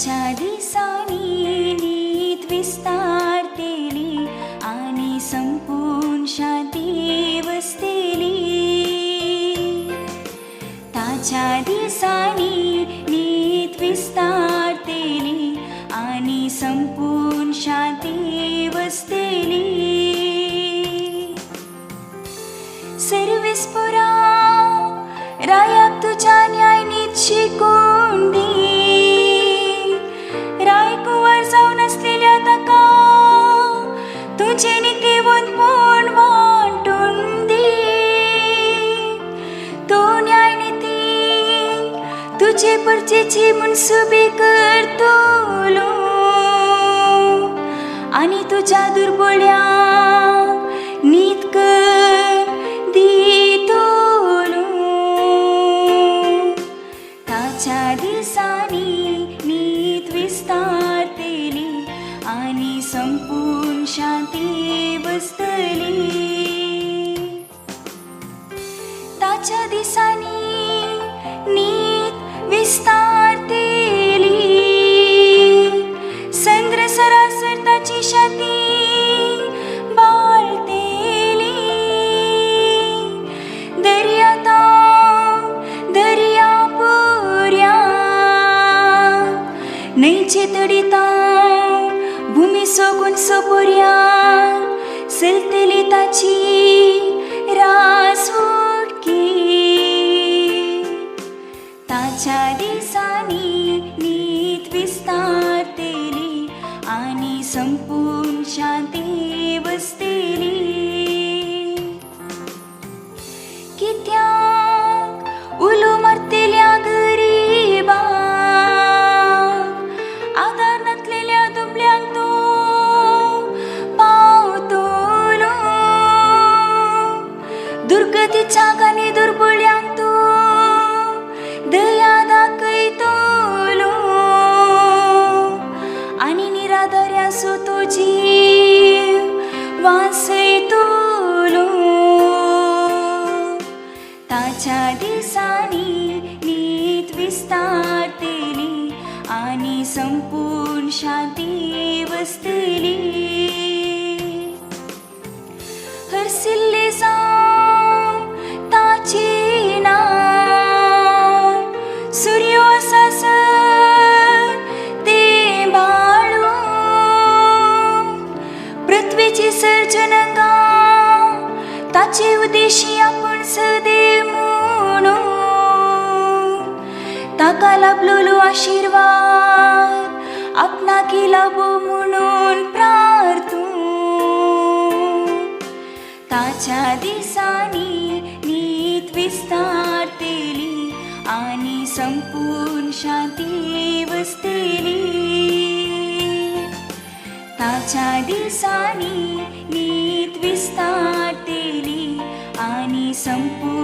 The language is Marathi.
ताच्या दिसांनी नीत विस्तारतेली आणि संपूर्ण शांती वसतेली. ताच्या दिसांनी नीत विस्तारतेली आणि संपूर्ण शांती वसतेली. सर्वेस्पुरा रायाक तुझ्या न्याय नीत शिकून दी. रायकुवर जाऊन असलेल्या ताका तुझे नीतिवंतपण वाटून दी. तो न्याय नीती तुझे परचेची मनसुबे करतलो आणि तुझ्या दुर्बळ्या नीत कर दितलो. ताच्या दिसांनी नीत विस्तारतेली आणि संपूर्ण शांती बसतली. ताच्या दिसांनी नीत विस्तारतेली संद्र सरासर ताची शांती बाळतेली. दर्याता दर्या पुर्या नैचे तडिता भूमी सोगून सोपुर्या सलतेली ताची रास उडकी. ताच्या दिसांनी नीत विस्तारतेली आणि संपूर्ण शांती बसतेली. कित्याक उलो मरतेल्या गरीबाक आधार नसलेल्या दुबळ्यांक तो पावतलो. दुर्गतीच्या गाणी दुर्बळ्यांक तो दया दाखयतलो आणि निराधार्यासो तो जीव वाचयतलो. ताच्या दिसांनी नीत विस्तारतेली आणि संपूर्ण शांती वसतेली. हरसिल्ले जावं ताचे नाव सूर्योसास ते बाळो. पृथ्वीची सर्जनका ताचे उद्देशी आपण सदैव म्हणू. ताका लाभलोलो आशीर्वाद आपणाकी लाभो म्हणून प्रार्थू. ताच्या दिसांनी नीत विस्तारतेली आणि संपूर्ण शांती वसतेली. ताच्या दिसांनी नीत विस्तारतेली आणि संपूर्ण